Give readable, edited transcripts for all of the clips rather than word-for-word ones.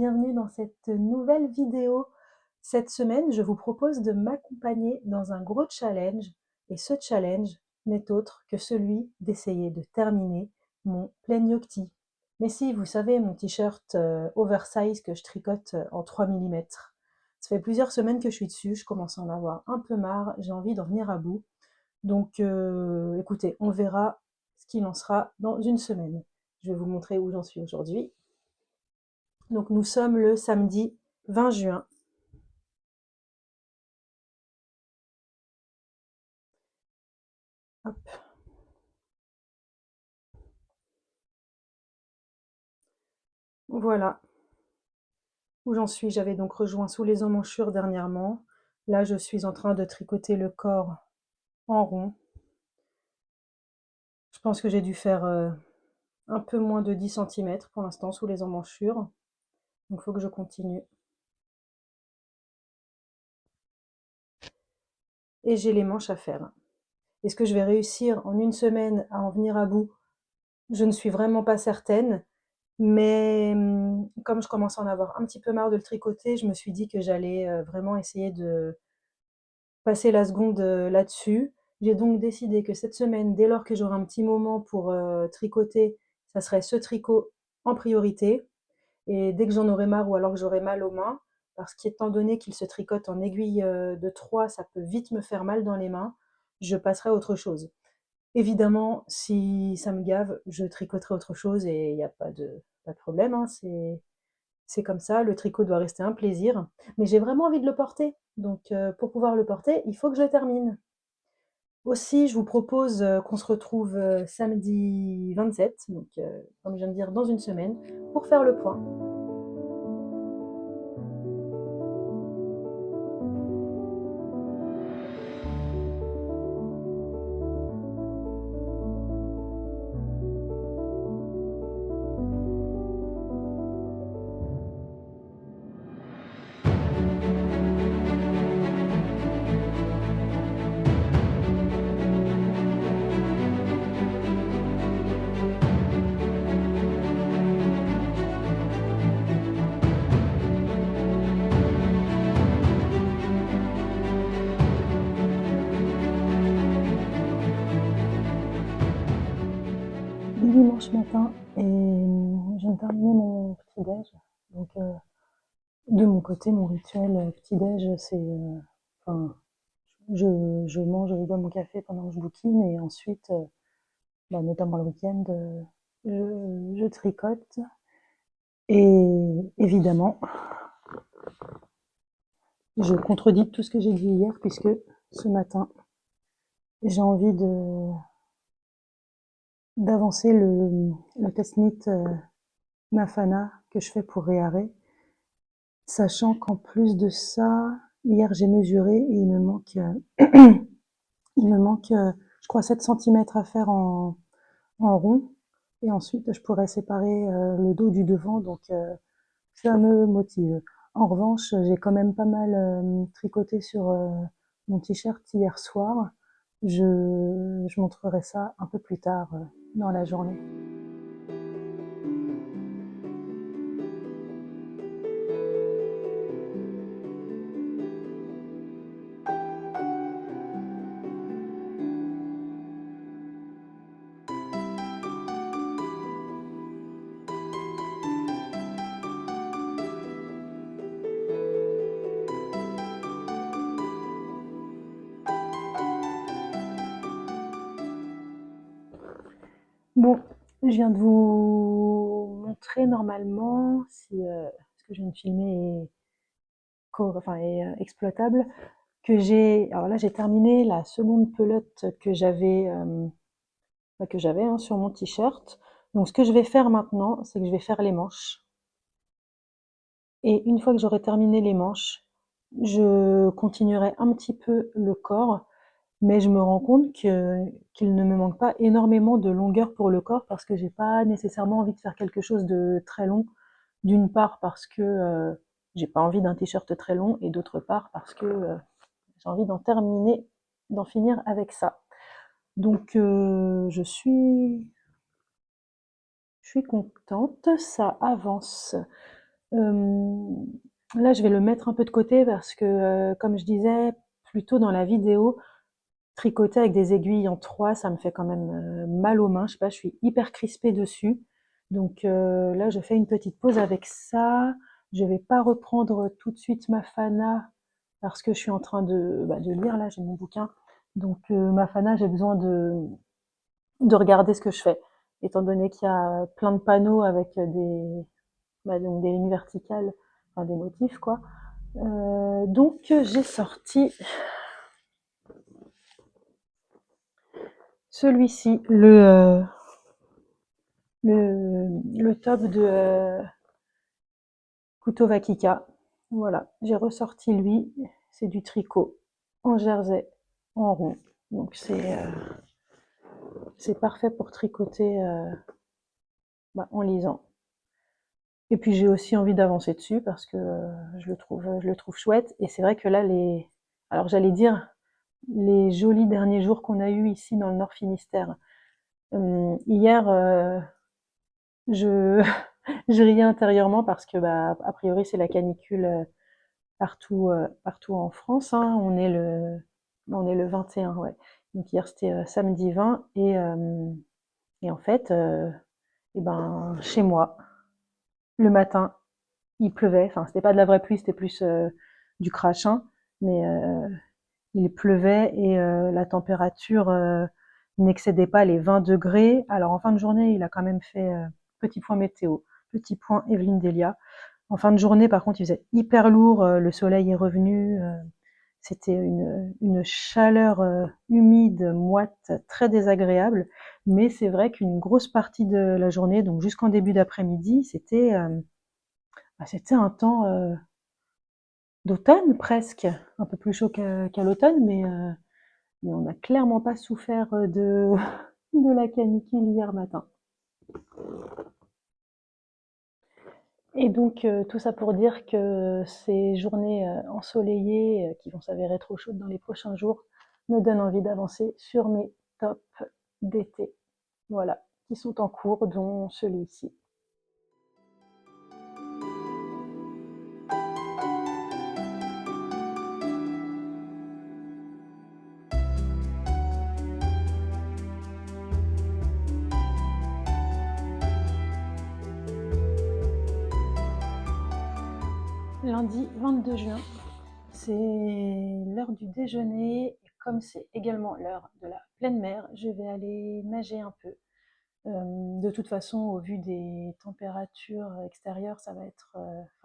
bienvenue dans cette nouvelle vidéo. Cette semaine, je vous propose de m'accompagner dans un gros challenge et ce challenge n'est autre que celui d'essayer de terminer mon plein yokti. Mais si, vous savez, mon t-shirt oversize que je tricote en 3 mm. Ça fait plusieurs semaines que je suis dessus, je commence à en avoir un peu marre, j'ai envie d'en venir à bout. Donc écoutez, on verra ce qu'il en sera dans une semaine. Je vais vous montrer où j'en suis aujourd'hui. Donc nous sommes le samedi 20 juin. Hop. Voilà où j'en suis. J'avais donc rejoint Sous les emmanchures dernièrement. Là, je suis en train de tricoter le corps en rond. Je pense que j'ai dû faire un peu moins de 10 cm pour l'instant sous les emmanchures. Donc il faut que je continue. Et j'ai les manches à faire. Est-ce que je vais réussir en une semaine à en venir à bout? Je ne suis vraiment pas certaine. Mais comme je commence à en avoir un petit peu marre de le tricoter, je me suis dit que j'allais vraiment essayer de passer la seconde là-dessus. J'ai donc décidé que cette semaine, dès lors que j'aurai un petit moment pour tricoter, ça serait ce tricot en priorité. Et dès que j'en aurai marre ou alors que j'aurai mal aux mains, parce qu'étant donné qu'il se tricote en aiguille de 3, ça peut vite me faire mal dans les mains, je passerai à autre chose. Évidemment, si ça me gave, je tricoterai autre chose et il n'y a pas de problème, hein, c'est comme ça, le tricot doit rester un plaisir. Mais j'ai vraiment envie de le porter, donc pour pouvoir le porter, il faut que je le termine. Aussi, je vous propose qu'on se retrouve samedi 27, donc comme je viens de dire, dans une semaine, pour faire le point. Dimanche matin et je viens de terminer mon petit-déj. Donc de mon côté, mon rituel petit-déj, c'est enfin, je mange, je bois mon café pendant que je bouquine et ensuite, notamment le week-end, je tricote. Et évidemment, je contredis tout ce que j'ai dit hier puisque ce matin, j'ai envie d'avancer le test-knit Mafana que je fais pour Réaré, sachant qu'en plus de ça, hier j'ai mesuré et il me manque, je crois, 7 cm à faire en rond. Et ensuite, je pourrais séparer le dos du devant, donc ça me motive. En revanche, j'ai quand même pas mal tricoté sur mon t-shirt hier soir. Je montrerai ça un peu plus tard dans la journée. Bon, je viens de vous montrer normalement si ce que je viens de filmer est exploitable. Alors là, j'ai terminé la seconde pelote que j'avais hein, sur mon t-shirt. Donc, ce que je vais faire maintenant, c'est que je vais faire les manches. Et une fois que j'aurai terminé les manches, je continuerai un petit peu le corps, mais je me rends compte qu'il ne me manque pas énormément de longueur pour le corps parce que j'ai pas nécessairement envie de faire quelque chose de très long. D'une part parce que j'ai pas envie d'un t-shirt très long et d'autre part parce que j'ai envie d'en finir avec ça. Donc je suis contente, ça avance. Là, je vais le mettre un peu de côté parce que, comme je disais plus tôt dans la vidéo, tricoter avec des aiguilles en 3, ça me fait quand même mal aux mains. Je sais pas, je suis hyper crispée dessus. Donc là, je fais une petite pause avec ça. Je vais pas reprendre tout de suite ma Fana parce que je suis en train de lire, là, j'ai mon bouquin. Donc ma Fana, j'ai besoin de regarder ce que je fais. Étant donné qu'il y a plein de panneaux avec donc des lignes verticales, enfin des motifs, quoi. Donc j'ai sorti celui-ci, le top de Couteau Vakika. Voilà, j'ai ressorti lui, c'est du tricot en jersey, en rond. Donc c'est parfait pour tricoter en lisant. Et puis j'ai aussi envie d'avancer dessus parce que je le trouve chouette. Et c'est vrai que là, alors j'allais dire les jolis derniers jours qu'on a eus ici dans le Nord Finistère. Hier, je, je riais intérieurement parce que, a priori, c'est la canicule partout en France, hein. On est le 21, ouais. Donc hier, c'était samedi 20. Et en fait, chez moi, le matin, il pleuvait. Enfin, c'était pas de la vraie pluie, c'était plus du crachin. Mais il pleuvait et la température n'excédait pas les 20 degrés. Alors en fin de journée, il a quand même fait petit point météo, petit point Evelyne Delia. En fin de journée, par contre, il faisait hyper lourd, le soleil est revenu, c'était une chaleur humide, moite, très désagréable. Mais c'est vrai qu'une grosse partie de la journée, donc jusqu'en début d'après-midi, c'était un temps d'automne presque, un peu plus chaud qu'à l'automne, mais on n'a clairement pas souffert de la canicule hier matin. Et donc tout ça pour dire que ces journées ensoleillées qui vont s'avérer trop chaudes dans les prochains jours me donnent envie d'avancer sur mes tops d'été. Voilà, qui sont en cours, dont celui-ci. Lundi 22 juin, c'est l'heure du déjeuner et comme c'est également l'heure de la pleine mer, je vais aller nager un peu. De toute façon, au vu des températures extérieures, ça va être,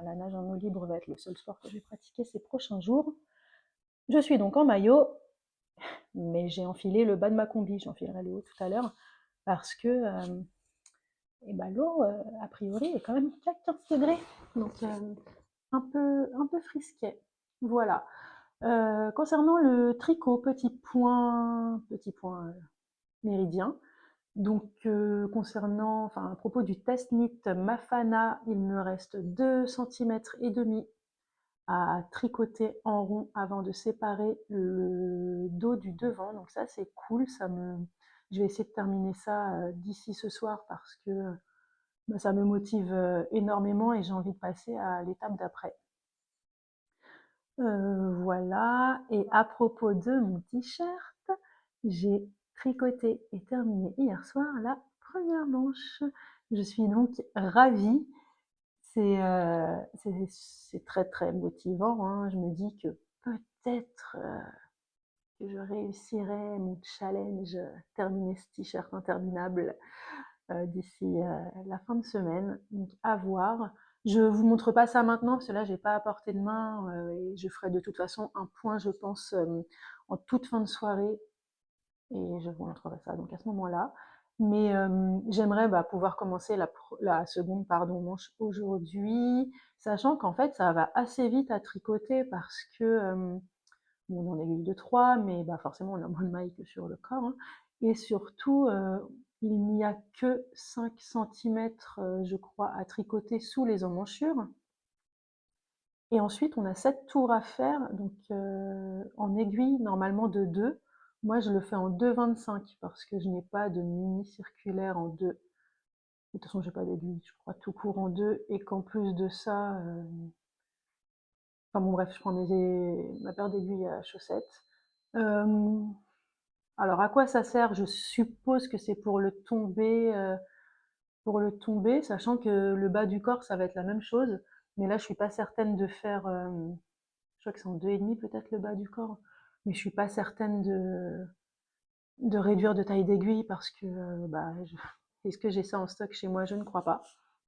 la nage en eau libre va être le seul sport que je vais pratiquer ces prochains jours. Je suis donc en maillot, mais j'ai enfilé le bas de ma combi, j'enfilerai le haut tout à l'heure, parce que l'eau, a priori, est quand même qu'à 15 degrés, donc un peu frisquet. Voilà. Concernant le tricot, petit point méridien. Donc, à propos du test knit Mafana, il me reste 2 cm et demi à tricoter en rond avant de séparer le dos du devant. Donc ça, c'est cool. Je vais essayer de terminer ça d'ici ce soir parce que ça me motive énormément et j'ai envie de passer à l'étape d'après. Voilà. Et à propos de mon t-shirt, j'ai tricoté et terminé hier soir la première manche. Je suis donc ravie. C'est très très motivant, hein. Je me dis que peut-être que je réussirai mon challenge, terminer ce t-shirt interminable d'ici la fin de semaine. Donc à voir. Je vous montre pas ça maintenant parce que là j'ai pas à portée de main et je ferai de toute façon un point, je pense, en toute fin de soirée et je vous montrerai ça donc à ce moment-là. Mais j'aimerais pouvoir commencer la seconde manche aujourd'hui, sachant qu'en fait ça va assez vite à tricoter parce que on en aiguille de 3, mais forcément on a moins de mailles que sur le corps, hein. Et surtout, il n'y a que 5 centimètres, je crois, à tricoter sous les emmanchures. Et ensuite, on a 7 tours à faire, donc en aiguille, normalement de 2. Moi, je le fais en 2,25 parce que je n'ai pas de mini circulaire en 2. De toute façon, j'ai pas d'aiguille, je crois tout court en deux, et qu'en plus de ça, enfin bon bref, je prends ma paire d'aiguilles à chaussettes. Euh, alors à quoi ça sert? Je suppose que c'est pour le tomber, sachant que le bas du corps, ça va être la même chose. Mais là, je suis pas certaine de faire, je crois que c'est en 2,5 peut-être le bas du corps, mais je suis pas certaine de réduire de taille d'aiguille parce que, bah, est-ce que j'ai ça en stock chez moi? Je ne crois pas.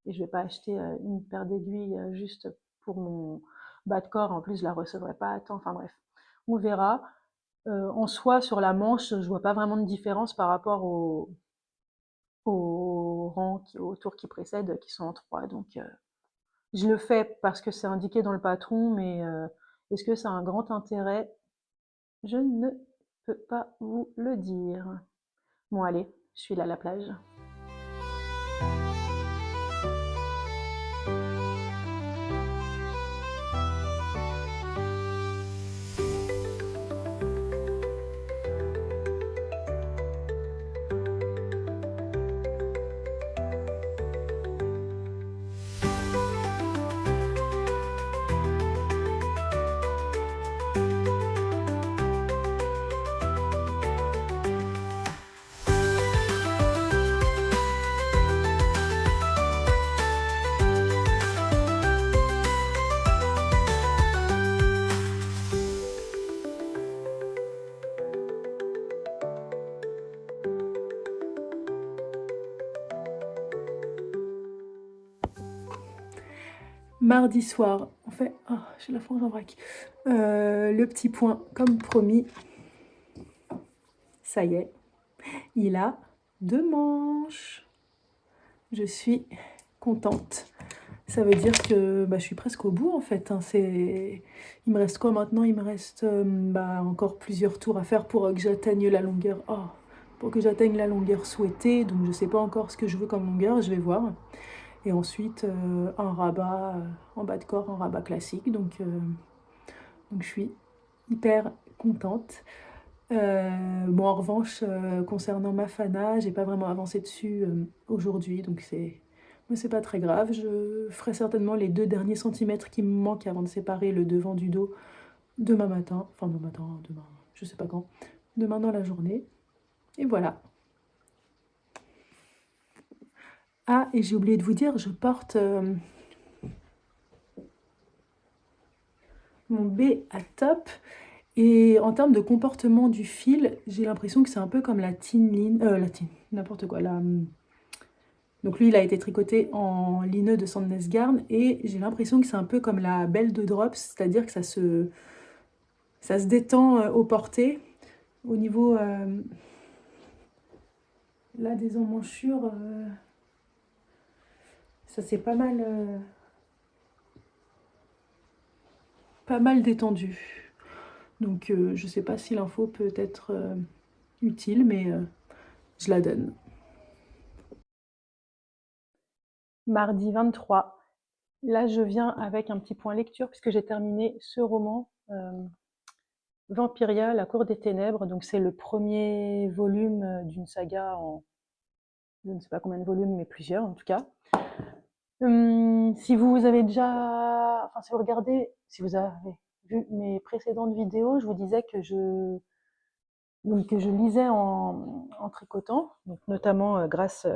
Et je vais pas acheter une paire d'aiguilles juste pour mon bas de corps. En plus, je la recevrai pas à temps. Enfin bref, on verra. En soi, sur la manche, je vois pas vraiment de différence par rapport au rang, au tour qui précède, qui sont en 3. Donc, je le fais parce que c'est indiqué dans le patron, mais est-ce que ça a un grand intérêt? Je ne peux pas vous le dire. Bon, allez, je suis là à la plage. Mardi soir, on fait... Oh, j'ai la frange en vrac. Le petit point, comme promis. Ça y est, il a 2 manches. Je suis contente. Ça veut dire que bah, je suis presque au bout en fait. Hein. Il me reste quoi maintenant? Il me reste encore plusieurs tours à faire pour que j'atteigne la longueur. Oh, pour que j'atteigne la longueur souhaitée. Donc je sais pas encore ce que je veux comme longueur, je vais voir. Et ensuite un rabat en bas de corps, un rabat classique. Donc je suis hyper contente. Bon, en revanche, concernant ma fana, j'ai pas vraiment avancé dessus aujourd'hui, donc c'est pas très grave. Je ferai certainement les 2 derniers centimètres qui me manquent avant de séparer le devant du dos demain matin. Enfin, demain matin, demain, je sais pas quand. Demain dans la journée. Et voilà. Ah, et j'ai oublié de vous dire, je porte mon B à top. Et en termes de comportement du fil, j'ai l'impression que c'est un peu comme la n'importe quoi, donc lui, il a été tricoté en lineux de Sandnesgarn et j'ai l'impression que c'est un peu comme la belle de Drops, c'est-à-dire que ça se détend au porté. Au niveau là des emmanchures, ça s'est pas mal détendu. Donc je sais pas si l'info peut être utile, mais je la donne. Mardi 23. Là, je viens avec un petit point lecture puisque j'ai terminé ce roman, Vampiria, la cour des ténèbres. Donc c'est le premier volume d'une saga en je ne sais pas combien de volumes, mais plusieurs en tout cas. Si vous avez déjà, enfin si vous regardez, si vous avez vu mes précédentes vidéos, je vous disais que je lisais en tricotant, donc notamment grâce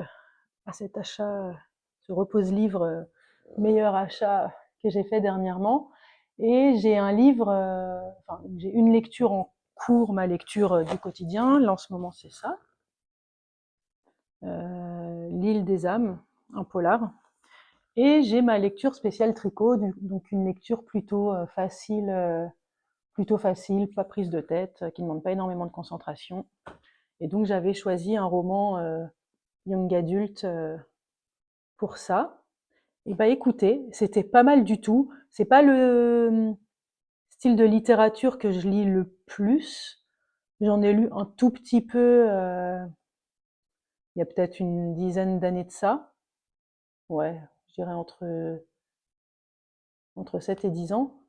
à cet achat, ce repose-livre, meilleur achat que j'ai fait dernièrement. Et j'ai un livre, enfin j'ai une lecture en cours, ma lecture du quotidien. Là en ce moment c'est ça, L'île des âmes, un polar. Et j'ai ma lecture spéciale tricot, donc une lecture plutôt facile, pas prise de tête, qui ne demande pas énormément de concentration. Et donc j'avais choisi un roman young adulte pour ça. Et bah écoutez, c'était pas mal du tout. C'est pas le style de littérature que je lis le plus. J'en ai lu un tout petit peu il y a peut-être une dizaine d'années de ça. Ouais, je dirais entre 7 et 10 ans.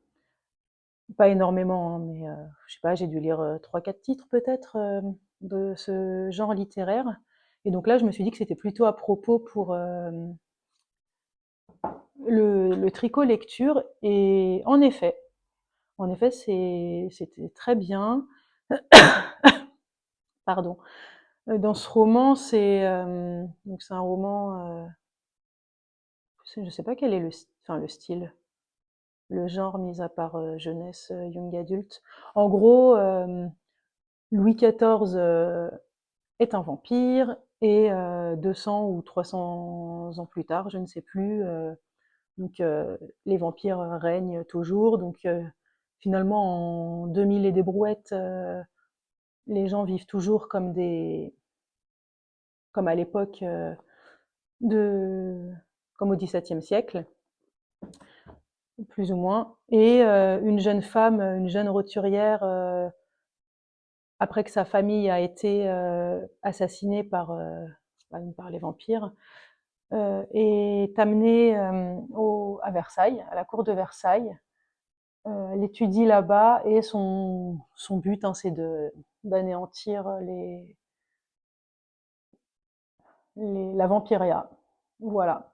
Pas énormément, hein, mais je sais pas, j'ai dû lire 3-4 titres peut-être de ce genre littéraire. Et donc là, je me suis dit que c'était plutôt à propos pour le tricot lecture. Et en effet, c'était très bien. Pardon. Dans ce roman, donc c'est un roman, je sais pas quel est enfin, le style, le genre, mis à part jeunesse, young adulte. En gros, Louis XIV est un vampire et 200 ou 300 ans plus tard, je ne sais plus, donc les vampires règnent toujours. Donc finalement, en 2000 et des brouettes, les gens vivent toujours comme à l'époque de, comme au XVIIe siècle, plus ou moins. Et une jeune femme, une jeune roturière, après que sa famille a été assassinée par les vampires, est amenée à Versailles, à la cour de Versailles. Elle étudie là-bas et son but, hein, c'est d'anéantir la vampiria. Voilà.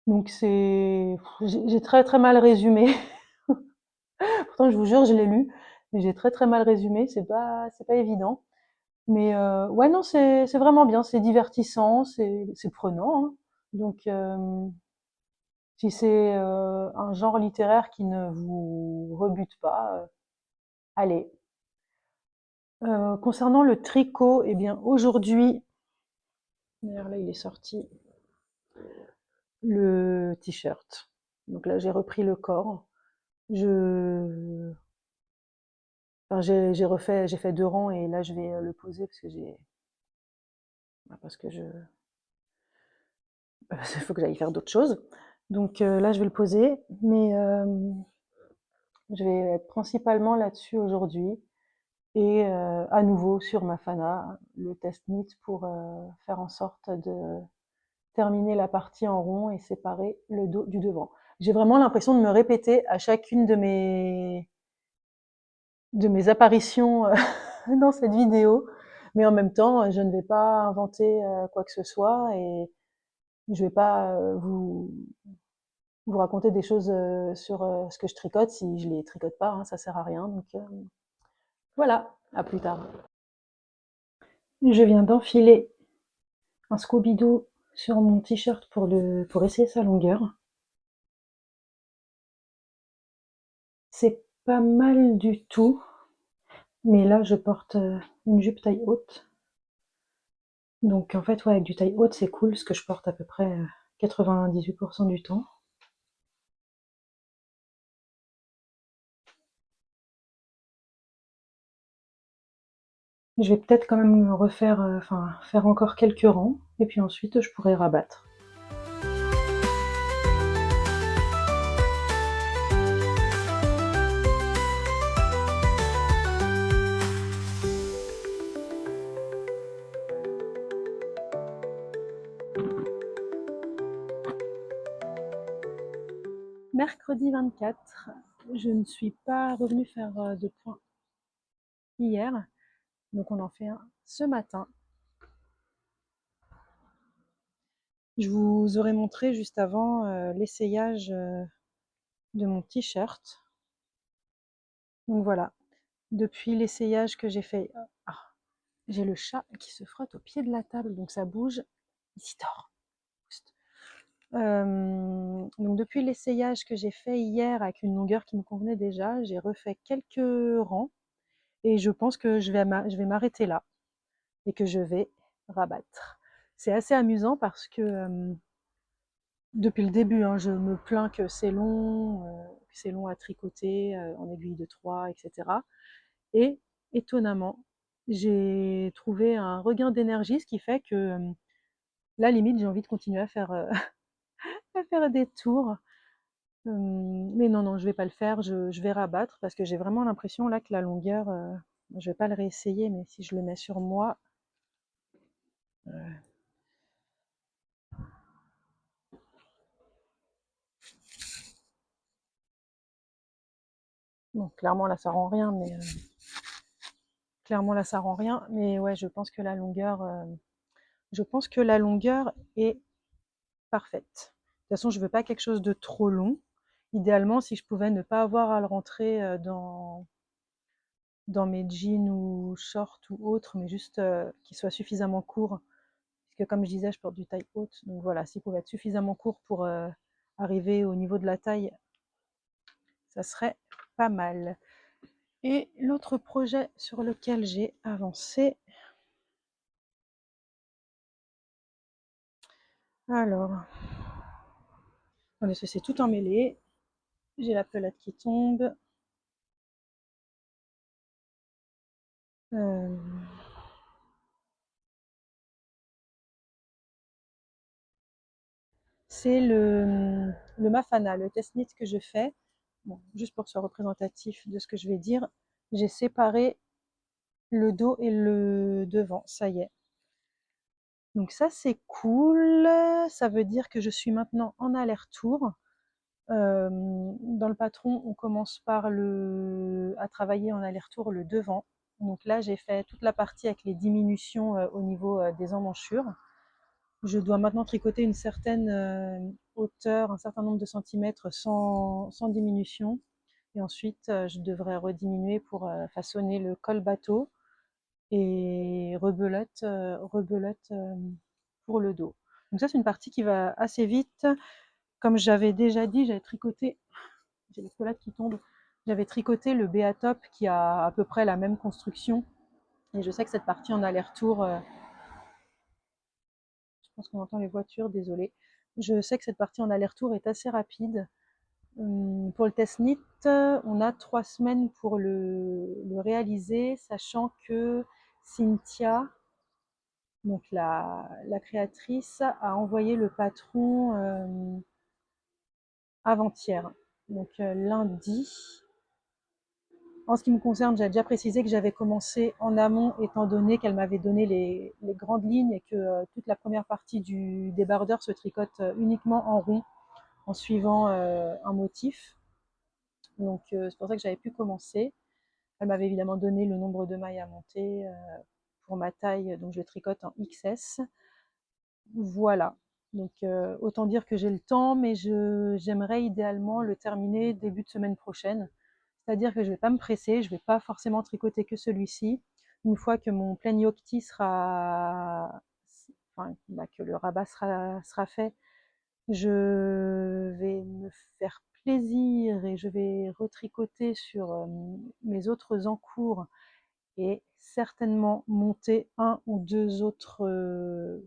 Donc j'ai très très mal résumé. Pourtant, je vous jure, je l'ai lu, mais j'ai très très mal résumé. C'est pas évident. Mais ouais, non, c'est vraiment bien. C'est divertissant, c'est prenant, hein. Donc, si c'est un genre littéraire qui ne vous rebute pas, allez. Concernant le tricot, eh bien aujourd'hui, d'ailleurs là il est sorti, le t-shirt. Donc là j'ai repris le corps. Je, enfin, j'ai fait 2 rangs et là je vais le poser parce que il faut que j'aille faire d'autres choses. Donc là je vais le poser, mais je vais être principalement là-dessus aujourd'hui et à nouveau sur ma Fana, le test knit pour faire en sorte de terminer la partie en rond et séparer le dos du devant. J'ai vraiment l'impression de me répéter à chacune de mes apparitions dans cette vidéo, mais en même temps, je ne vais pas inventer quoi que ce soit et je vais pas vous raconter des choses sur ce que je tricote si je les tricote pas, hein, ça sert à rien. Donc voilà, à plus tard. Je viens d'enfiler un Scooby-Doo sur mon t-shirt pour essayer sa longueur. C'est pas mal du tout, mais là je porte une jupe taille haute. Donc en fait, ouais, avec du taille haute, c'est cool, ce que je porte à peu près 98% du temps. Je vais peut-être quand même refaire, enfin faire encore quelques rangs, et puis ensuite je pourrai rabattre. Mercredi 24, je ne suis pas revenue faire de point hier, donc on en fait un ce matin. Je vous aurais montré juste avant l'essayage de mon t-shirt. Donc voilà, depuis l'essayage que j'ai fait, ah, j'ai le chat qui se frotte au pied de la table, donc ça bouge. Isidore. Donc depuis l'essayage que j'ai fait hier avec une longueur qui me convenait déjà, j'ai refait quelques rangs et je pense que je vais m'arrêter là et que je vais rabattre. C'est assez amusant parce que depuis le début, hein, je me plains que c'est long à tricoter en aiguille de 3, etc. Et étonnamment, j'ai trouvé un regain d'énergie, ce qui fait que là, limite, j'ai envie de continuer à faire des tours. Mais non, non, je vais pas le faire, je vais rabattre parce que j'ai vraiment l'impression là que la longueur, je vais pas le réessayer, mais si je le mets sur moi, bon, clairement là ça rend rien, mais clairement là ça rend rien, mais ouais, je pense que la longueur, Je pense que la longueur est parfaite. De toute façon, je veux pas quelque chose de trop long. Idéalement, si je pouvais ne pas avoir à le rentrer dans mes jeans ou shorts ou autres, mais juste qu'il soit suffisamment court. Puisque comme je disais, je porte du taille haute. Donc voilà, s'il pouvait être suffisamment court pour arriver au niveau de la taille, ça serait pas mal. Et l'autre projet sur lequel j'ai avancé, alors, attendez, c'est tout emmêlé. J'ai la pelote qui tombe. Euh, c'est le Mafana, le test knit que je fais. Bon, juste pour que ce soit représentatif de ce que je vais dire, j'ai séparé le dos et le devant, ça y est. Donc ça c'est cool, ça veut dire que je suis maintenant en aller-retour. Dans le patron, on commence par à travailler en aller-retour le devant. Donc là, j'ai fait toute la partie avec les diminutions au niveau des emmanchures. Je dois maintenant tricoter une certaine hauteur, un certain nombre de centimètres sans diminution. Et ensuite, je devrais rediminuer pour façonner le col bateau et rebelote pour le dos. Donc ça, c'est une partie qui va assez vite. Comme j'avais déjà dit, j'avais tricoté, j'ai les pelotes qui tombent, j'avais tricoté le B-top qui a à peu près la même construction. Et je sais que cette partie en aller-retour, je pense qu'on entend les voitures, désolé. Je sais que cette partie en aller-retour est assez rapide. Pour le test knit, on a 3 semaines pour le réaliser, sachant que Cynthia, donc la créatrice, a envoyé le patron avant-hier, donc lundi. En ce qui me concerne, j'avais déjà précisé que j'avais commencé en amont, étant donné qu'elle m'avait donné les grandes lignes et que toute la première partie du débardeur se tricote uniquement en rond en suivant un motif. Donc c'est pour ça que j'avais pu commencer. Elle m'avait évidemment donné le nombre de mailles à monter pour ma taille, donc je tricote en XS. Voilà. Donc autant dire que j'ai le temps, mais j'aimerais idéalement le terminer début de semaine prochaine. C'est-à-dire que je ne vais pas me presser, je ne vais pas forcément tricoter que celui-ci. Une fois que mon plein yokti sera, enfin, bah, que le rabat sera fait, je vais me faire plaisir et je vais retricoter sur mes autres encours et certainement monter un ou deux autres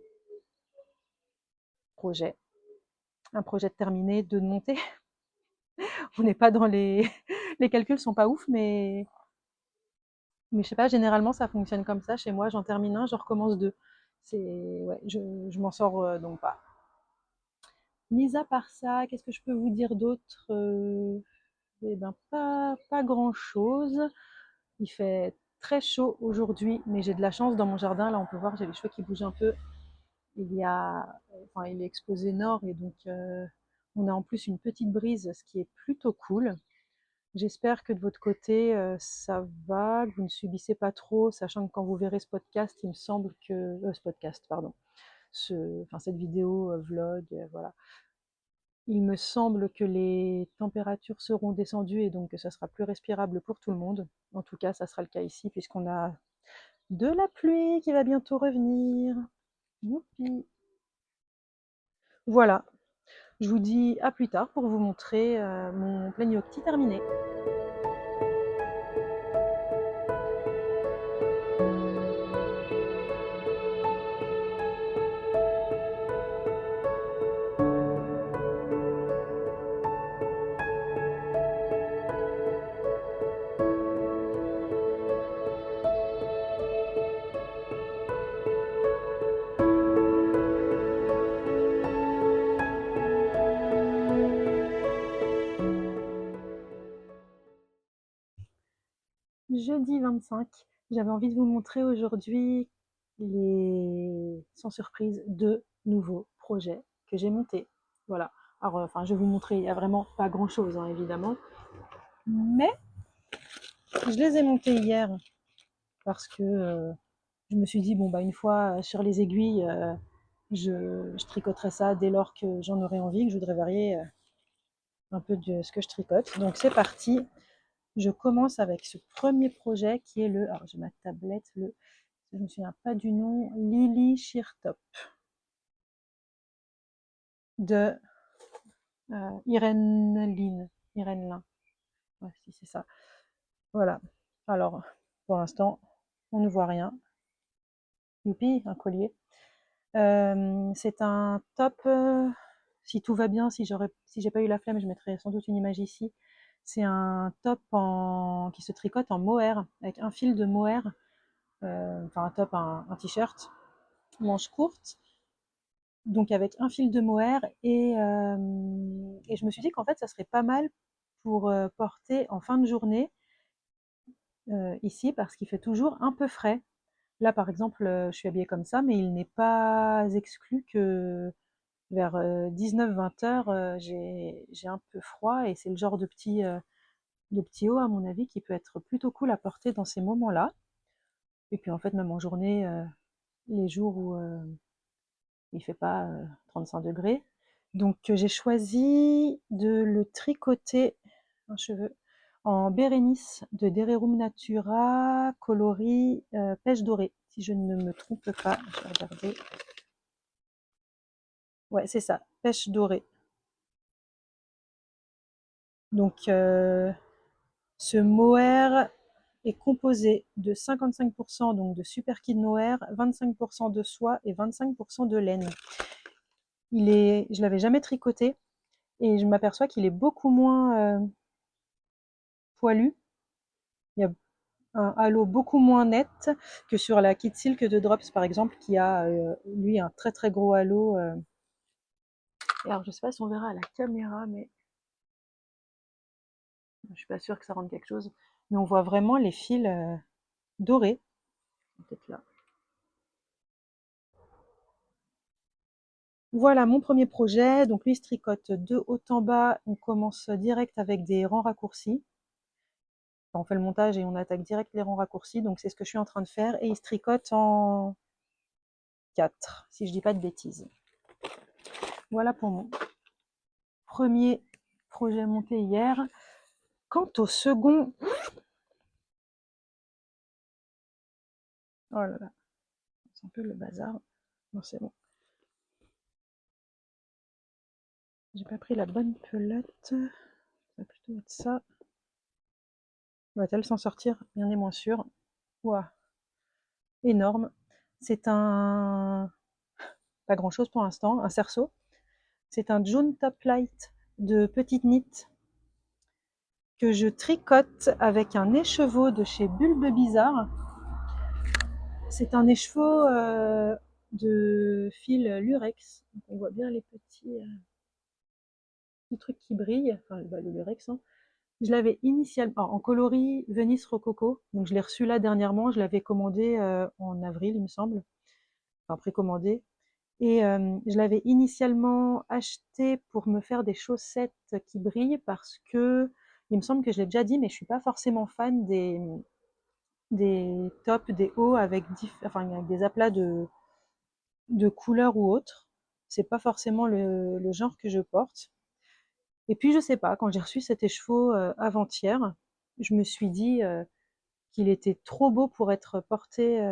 projets. Un projet terminé, deux de monter. On n'est pas dans les... les calculs sont pas ouf, mais je sais pas, généralement ça fonctionne comme ça. Chez moi, j'en termine un, je recommence deux. Ouais, je m'en sors donc pas. Mis à part ça, qu'est-ce que je peux vous dire d'autre Eh ben, pas grand-chose. Il fait très chaud aujourd'hui, mais j'ai de la chance dans mon jardin. Là, on peut voir, j'ai les cheveux qui bougent un peu. Il est exposé nord et donc on a en plus une petite brise, ce qui est plutôt cool. J'espère que de votre côté, ça va, que vous ne subissez pas trop, sachant que quand vous verrez ce podcast, il me semble que... ce podcast, pardon. Cette vidéo, vlog, voilà. Il me semble que les températures seront descendues et donc que ça sera plus respirable pour tout le monde. En tout cas, ça sera le cas ici puisqu'on a de la pluie qui va bientôt revenir. Youpi! Voilà, je vous dis à plus tard pour vous montrer mon plein gnocchi terminé. Jeudi 25, j'avais envie de vous montrer aujourd'hui sans surprise, deux nouveaux projets que j'ai montés. Voilà. Alors, je vais vous montrer, il n'y a vraiment pas grand-chose, hein, évidemment. Mais je les ai montés hier parce que Je me suis dit, bon, bah, une fois sur les aiguilles, je tricoterai ça dès lors que j'en aurai envie, que je voudrais varier un peu de ce que je tricote. Donc c'est parti. Je commence avec ce premier projet qui est le, alors j'ai ma tablette, je me souviens pas du nom, Lily Sheer Top de Irène Lin. Ouais, si c'est ça. Voilà. Alors, pour l'instant, on ne voit rien. Youpi, un collier. C'est un top. Si tout va bien, si j'ai pas eu la flemme, je mettrai sans doute une image ici. C'est un top qui se tricote en mohair, avec un fil de mohair. Enfin, un top, un t-shirt, manche courte, donc avec un fil de mohair. Et je me suis dit qu'en fait, ça serait pas mal pour porter en fin de journée ici, parce qu'il fait toujours un peu frais. Là, par exemple, je suis habillée comme ça, mais il n'est pas exclu que vers 19-20 heures, j'ai un peu froid et c'est le genre de petit haut, à mon avis, qui peut être plutôt cool à porter dans ces moments-là. Et puis en fait, même en journée, les jours où il fait pas 35 degrés. Donc j'ai choisi de le tricoter, un cheveu, en Bérénice de Dererum Natura, coloris pêche dorée, si je ne me trompe pas. Je vais regarder. Ouais, c'est ça, pêche dorée. Donc ce mohair est composé de 55% donc de super kid mohair, 25% de soie et 25% de laine. Je l'avais jamais tricoté et je m'aperçois qu'il est beaucoup moins poilu. Il y a un halo beaucoup moins net que sur la Kid Silk de Drops par exemple, qui a lui un très très gros halo. Et alors je sais pas si on verra à la caméra, mais je suis pas sûre que ça rende quelque chose. Mais on voit vraiment les fils dorés. Peut-être là. Voilà mon premier projet. Donc lui il se tricote de haut en bas. On commence direct avec des rangs raccourcis. Enfin, on fait le montage et on attaque direct les rangs raccourcis. Donc c'est ce que je suis en train de faire. Et il se tricote en 4, si je dis pas de bêtises. Voilà pour mon premier projet monté hier. Quant au second, oh là là, c'est un peu le bazar. Non, c'est bon. J'ai pas pris la bonne pelote. Ça va plutôt être ça. Va-t-elle s'en sortir? Bien est moins sûr. Ouah, énorme. C'est un... Pas grand-chose pour l'instant, un cerceau. C'est un June Top Light de petite knit que je tricote avec un écheveau de chez Bulbe Bizarre. C'est un écheveau de fil lurex. Donc on voit bien les petits trucs qui brillent. Enfin, bah, le lurex, hein. Je l'avais initialement en coloris Venice Rococo. Donc je l'ai reçu là dernièrement. Je l'avais commandé en avril, il me semble. Enfin, précommandé. Et je l'avais initialement acheté pour me faire des chaussettes qui brillent parce que, il me semble que je l'ai déjà dit, mais je suis pas forcément fan des tops, des hauts avec, enfin, avec des aplats de couleurs ou autres. C'est pas forcément le genre que je porte. Et puis je sais pas, quand j'ai reçu cet écheveau avant-hier, je me suis dit qu'il était trop beau pour être porté,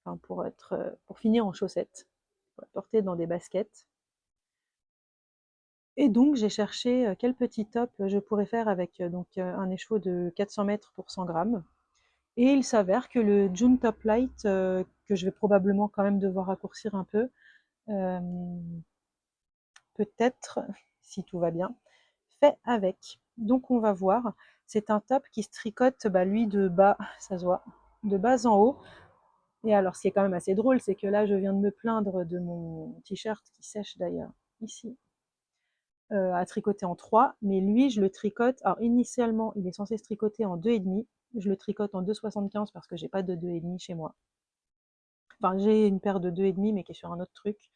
enfin pour finir en chaussettes, pour être porté dans des baskets. Et donc j'ai cherché quel petit top je pourrais faire avec un écheveau de 400 mètres pour 100 grammes. Et il s'avère que le June Top Light, que je vais probablement quand même devoir raccourcir un peu, euh, peut-être, si tout va bien, fait avec. Donc on va voir. C'est un top qui se tricote, bah, lui, de bas, ça se voit, de bas en haut. Et alors, ce qui est quand même assez drôle, c'est que là, je viens de me plaindre de mon t-shirt qui sèche d'ailleurs ici, à tricoter en 3, mais lui, je le tricote. Alors, initialement, il est censé se tricoter en 2,5. Je le tricote en 2,75 parce que j'ai pas de 2,5 chez moi. Enfin, j'ai une paire de 2,5, mais qui est sur un autre truc.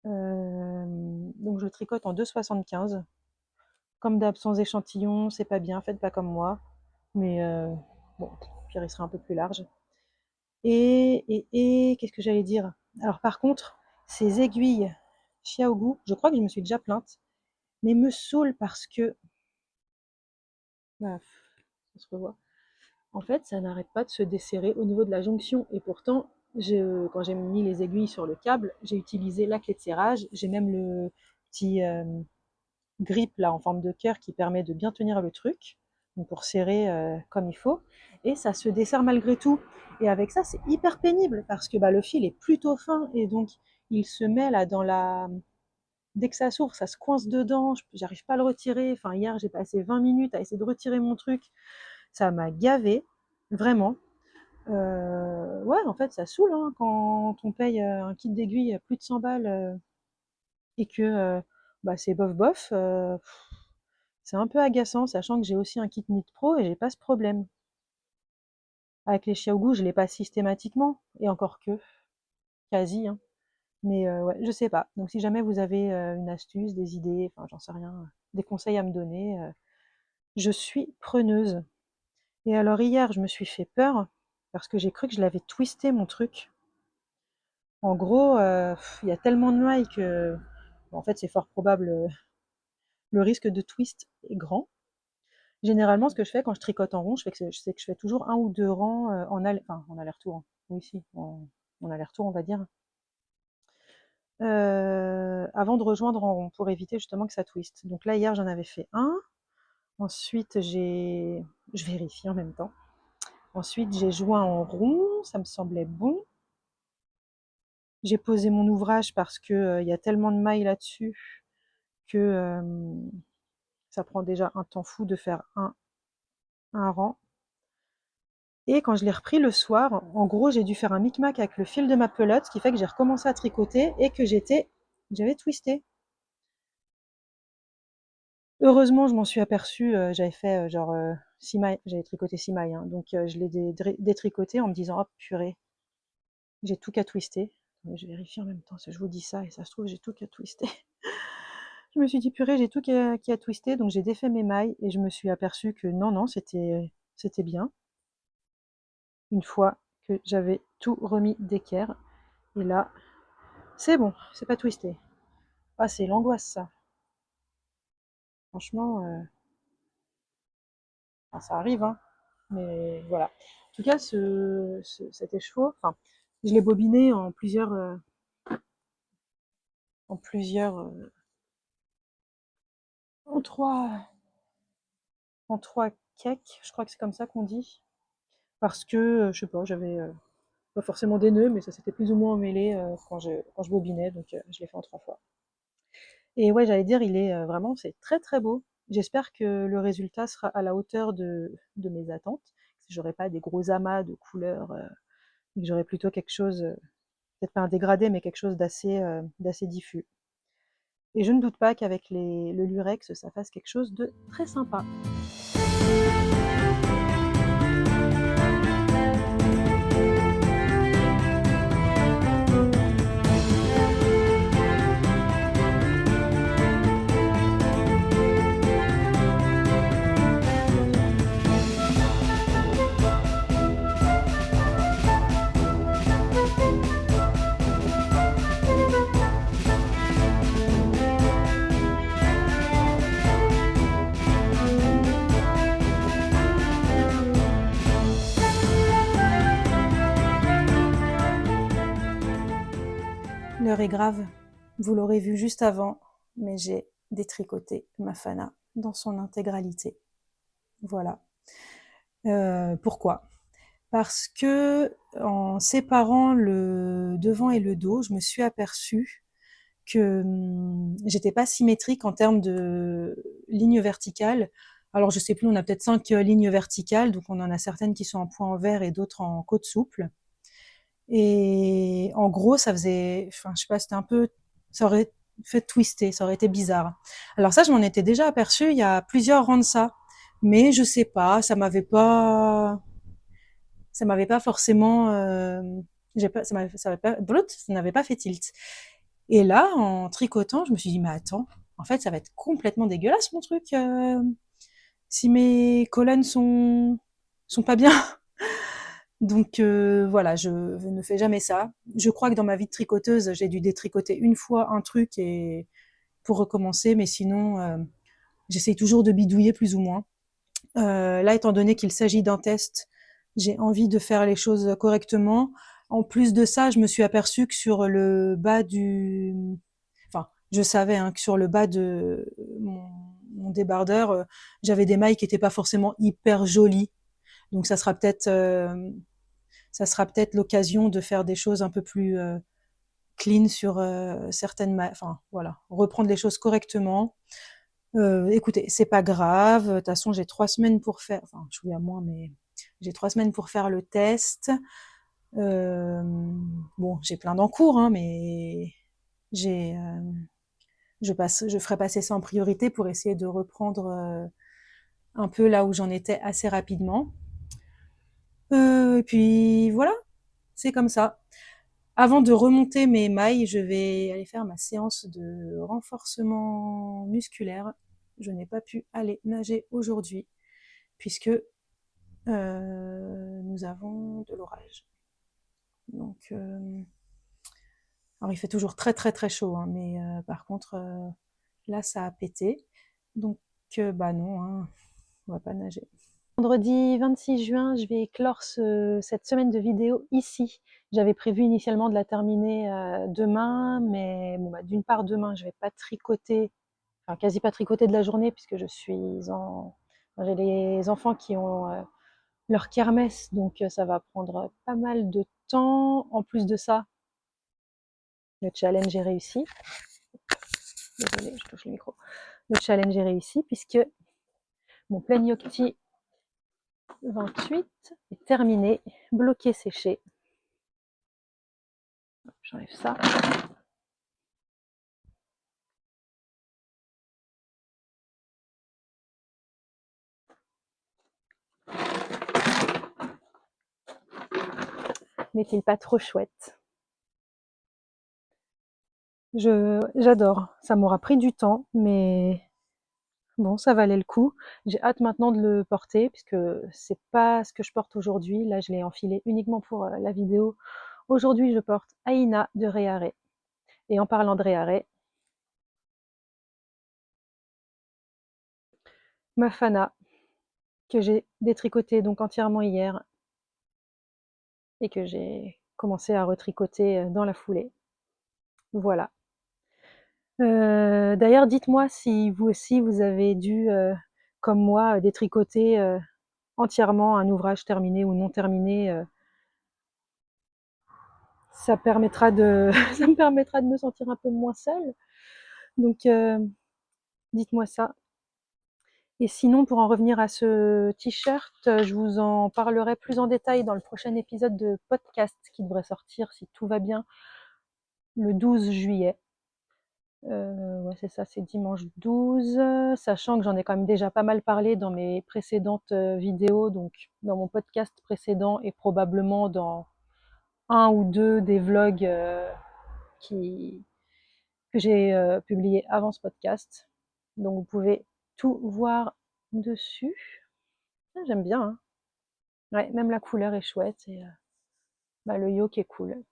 Donc, je le tricote en 2,75. Comme d'hab, sans échantillon, c'est pas bien, faites pas comme moi. Mais bon, pire, il sera un peu plus large. Et qu'est-ce que j'allais dire? Alors par contre, ces aiguilles Xiaogu, je crois que je me suis déjà plainte, mais me saoulent parce que, bah, ça se revoit. En fait, ça n'arrête pas de se desserrer au niveau de la jonction. Et pourtant, quand j'ai mis les aiguilles sur le câble, j'ai utilisé la clé de serrage. J'ai même le petit grip là en forme de cœur qui permet de bien tenir le truc, donc pour serrer comme il faut. Et ça se desserre malgré tout. Et avec ça, c'est hyper pénible parce que bah, le fil est plutôt fin et donc il se met là dans la. Dès que ça s'ouvre, ça se coince dedans, j'arrive pas à le retirer. Enfin, hier, j'ai passé 20 minutes à essayer de retirer mon truc. Ça m'a gavé, vraiment. Ouais, en fait, ça saoule hein, quand on paye un kit d'aiguille à plus de 100 balles et que bah, c'est bof bof. C'est un peu agaçant, sachant que j'ai aussi un kit Knit Pro et j'ai pas ce problème. Avec les Xiaogu, je l'ai pas systématiquement, et encore que, quasi. Hein. Mais ouais, je sais pas. Donc si jamais vous avez une astuce, des idées, enfin j'en sais rien, des conseils à me donner, je suis preneuse. Et alors hier, je me suis fait peur parce que j'ai cru que je l'avais twisté mon truc. En gros, il y a tellement de mailles que, bon, en fait, c'est fort probable, le risque de twist est grand. Généralement, ce que je fais quand je tricote en rond, c'est que je fais toujours un ou deux rangs en aller-retour. Oui, si, en aller-retour, on va dire. Avant de rejoindre en rond, pour éviter justement que ça twiste. Donc là, hier, j'en avais fait un. Ensuite, je vérifie en même temps. Ensuite, j'ai joint en rond, ça me semblait bon. J'ai posé mon ouvrage parce que il y a tellement de mailles là-dessus que ça prend déjà un temps fou de faire un rang. Et quand je l'ai repris le soir, en gros, j'ai dû faire un micmac avec le fil de ma pelote, ce qui fait que j'ai recommencé à tricoter et que j'avais twisté. Heureusement, je m'en suis aperçue, j'avais fait genre 6 mailles, j'avais tricoté 6 mailles, hein, donc je l'ai détricoté en me disant, oh purée, j'ai tout qu'à twister. Mais je vérifie en même temps, je vous dis ça et ça se trouve, j'ai tout qu'à twister. Je me suis dit, purée, j'ai tout qu'à twister, donc j'ai défait mes mailles et je me suis aperçue que non, non, c'était bien. Une fois que j'avais tout remis d'équerre. Et là, c'est bon, c'est pas twisté. Ah, c'est l'angoisse ça. Franchement, enfin, ça arrive, hein. Mais voilà. En tout cas, cet écheveau, enfin, je l'ai bobiné en plusieurs, en trois, en trois cakes. Je crois que c'est comme ça qu'on dit. Parce que, je sais pas, j'avais pas forcément des nœuds, mais ça s'était plus ou moins emmêlé quand je bobinais, donc je l'ai fait en 3 fois. Et ouais, j'allais dire, il est vraiment, c'est très très beau. J'espère que le résultat sera à la hauteur de mes attentes. Que j'aurai pas des gros amas de couleurs, et que j'aurai plutôt quelque chose, peut-être pas un dégradé, mais quelque chose d'assez diffus. Et je ne doute pas qu'avec le lurex, ça fasse quelque chose de très sympa. L'heure est grave, vous l'aurez vu juste avant, mais j'ai détricoté ma Fana dans son intégralité. Voilà. Pourquoi? Parce que en séparant le devant et le dos, je me suis aperçue que j'étais pas symétrique en termes de lignes verticales. Alors je sais plus, on a peut-être 5 lignes verticales, donc on en a certaines qui sont en point envers et d'autres en côte souple. Et en gros, ça faisait, enfin, je sais pas, c'était un peu, ça aurait fait twister, ça aurait été bizarre. Alors ça, je m'en étais déjà aperçue il y a plusieurs rangs de ça, mais je sais pas, ça m'avait pas forcément, ça n'avait pas fait tilt. Et là, en tricotant, je me suis dit, mais attends, en fait, ça va être complètement dégueulasse mon truc, si mes colonnes sont pas bien. Donc voilà, je ne fais jamais ça. Je crois que dans ma vie de tricoteuse, j'ai dû détricoter une fois un truc et pour recommencer, mais sinon, j'essaye toujours de bidouiller plus ou moins. Là, étant donné qu'il s'agit d'un test, j'ai envie de faire les choses correctement. En plus de ça, je me suis aperçue que sur le bas du... Enfin, je savais que sur le bas de mon débardeur, j'avais des mailles qui n'étaient pas forcément hyper jolies. Donc ça sera peut-être l'occasion de faire des choses un peu plus clean sur certaines mailles. Enfin, voilà, reprendre les choses correctement. Écoutez, c'est pas grave. De toute façon, j'ai 3 semaines pour faire. Enfin, je suis à moins, mais j'ai 3 semaines pour faire le test. Euh, bon, j'ai plein d'encours, mais j'ai, je ferai passer ça en priorité pour essayer de reprendre un peu là où j'en étais assez rapidement. Et puis voilà, c'est comme ça. Avant de remonter mes mailles, je vais aller faire ma séance de renforcement musculaire. Je n'ai pas pu aller nager aujourd'hui puisque nous avons de l'orage. Donc, alors il fait toujours très très très chaud, mais par contre là ça a pété. Donc bah non, on va pas nager. Vendredi 26 juin, je vais clore cette semaine de vidéos ici. J'avais prévu initialement de la terminer demain, mais bon, bah, d'une part demain je vais pas tricoter, enfin quasi pas tricoter de la journée puisque je suis j'ai les enfants qui ont leur kermesse, donc ça va prendre pas mal de temps. En plus de ça, le challenge est réussi. Désolée, je touche le micro. Le challenge est réussi puisque mon plein Yocti 28 est terminé, bloqué séché. J'enlève ça. N'est-il pas trop chouette? J'adore. Ça m'aura pris du temps, mais bon, ça valait le coup. J'ai hâte maintenant de le porter, puisque c'est pas ce que je porte aujourd'hui. Là, je l'ai enfilé uniquement pour la vidéo. Aujourd'hui, je porte Aïna de Réaré. Et en parlant de Réaré, ma Fana, que j'ai détricoté donc entièrement hier, et que j'ai commencé à retricoter dans la foulée. Voilà. D'ailleurs, dites-moi si vous aussi vous avez dû, comme moi, détricoter entièrement un ouvrage terminé ou non terminé. Ça permettra de, ça me permettra de me sentir un peu moins seule. Donc, dites-moi ça. Et sinon, pour en revenir à ce t-shirt, je vous en parlerai plus en détail dans le prochain épisode de podcast qui devrait sortir, si tout va bien, le 12 juillet. Ouais, c'est ça, c'est dimanche 12, sachant que j'en ai quand même déjà pas mal parlé dans mes précédentes vidéos, donc dans mon podcast précédent et probablement dans un ou deux des vlogs qui, que j'ai publiés avant ce podcast. Donc vous pouvez tout voir dessus. Ah, j'aime bien, hein. Ouais, même la couleur est chouette et bah, le yoke est cool.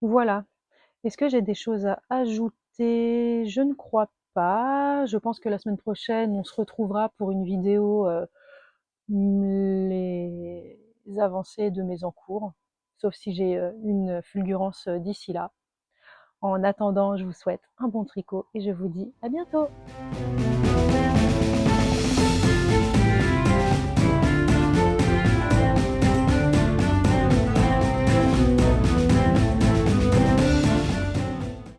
Voilà. Est-ce que j'ai des choses à ajouter? Je ne crois pas. Je pense que la semaine prochaine, on se retrouvera pour une vidéo les avancées de mes encours, sauf si j'ai une fulgurance d'ici là. En attendant, je vous souhaite un bon tricot et je vous dis à bientôt.